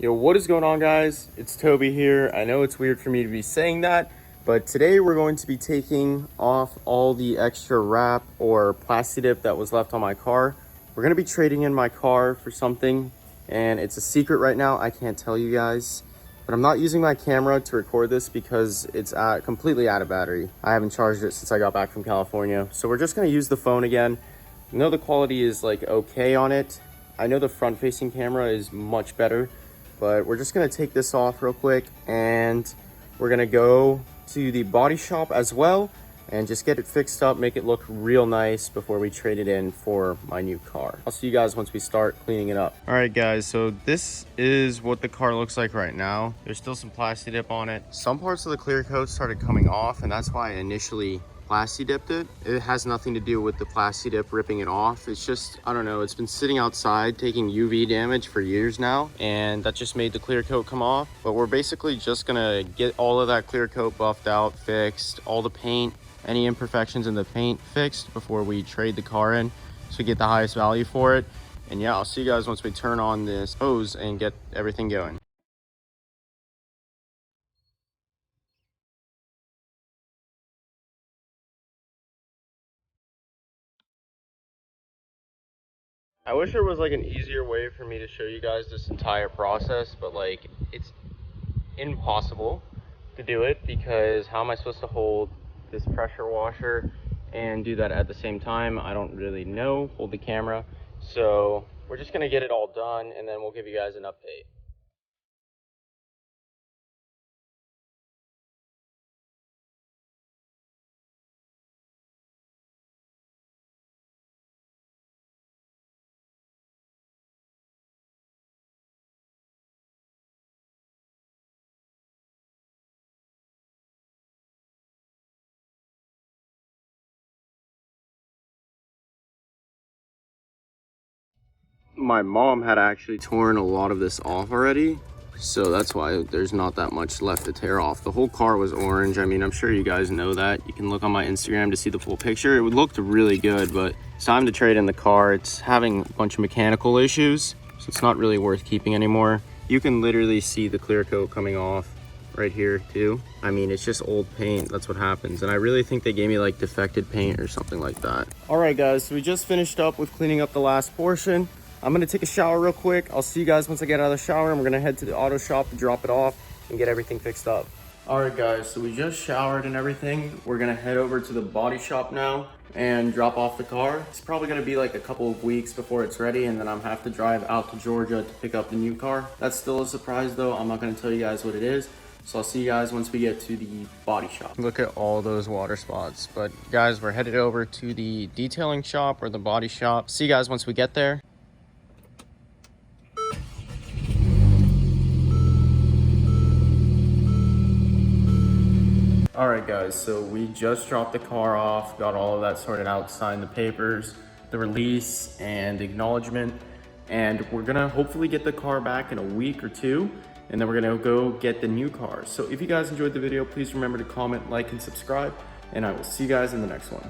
Yo, what is going on, guys? It's Toby here. I know it's weird for me to be saying that, but today we're going to be taking off all the extra wrap or plasti dip that was left on my car. We're going to be trading in my car for something, and it's a secret right now. I can't tell you guys, but I'm not using my camera to record this because it's completely out of battery. I haven't charged it since I got back from California, so we're just going to use the phone again. I know the quality is like okay on it. I know the front-facing camera is much better, but we're just gonna take this off real quick and we're gonna go to the body shop as well and just get it fixed up, make it look real nice before we trade it in for my new car. I'll see you guys once we start cleaning it up. All right, guys, so this is what the car looks like right now. There's still some plasti dip on it. Some parts of the clear coat started coming off, and that's why I initially plasti dipped it. It has nothing to do with the plasti dip ripping it off. It's just, I don't know, it's been sitting outside taking UV damage for years now, and that just made the clear coat come off. But we're basically just gonna get all of that clear coat buffed out, fixed, all the paint, any imperfections in the paint fixed before we trade the car in, so we get the highest value for it. And yeah, I'll see you guys once we turn on this hose and get everything going. I wish there was like an easier way for me to show you guys this entire process, but like it's impossible to do it because how am I supposed to hold this pressure washer and do that at the same time? I don't really know. Hold the camera. So we're just gonna get it all done and then we'll give you guys an update. My mom had actually torn a lot of this off already, so that's why there's not that much left to tear off. The whole car was orange. I mean, I'm sure you guys know that. You can look on my Instagram to see the full picture. It looked really good, but it's time to trade in the car. It's having a bunch of mechanical issues, so it's not really worth keeping anymore. You can literally see the clear coat coming off right here too. I mean, it's just old paint. That's what happens. And I really think they gave me like defected paint or something like that. All right, guys, so we just finished up with cleaning up the last portion. I'm gonna take a shower real quick. I'll see you guys once I get out of the shower, and we're gonna head to the auto shop to drop it off and get everything fixed up. All right, guys, so we just showered and everything. We're gonna head over to the body shop now and drop off the car. It's probably gonna be like a couple of weeks before it's ready, and then I'm have to drive out to Georgia to pick up the new car. That's still a surprise though. I'm not gonna tell you guys what it is. So I'll see you guys once we get to the body shop. Look at all those water spots. But guys, we're headed over to the detailing shop or the body shop. See you guys once we get there. All right, guys, so we just dropped the car off, got all of that sorted out, signed the papers, the release and acknowledgement, and we're gonna hopefully get the car back in a week or two, and then we're gonna go get the new car. So if you guys enjoyed the video, please remember to comment, like, and subscribe, and I will see you guys in the next one.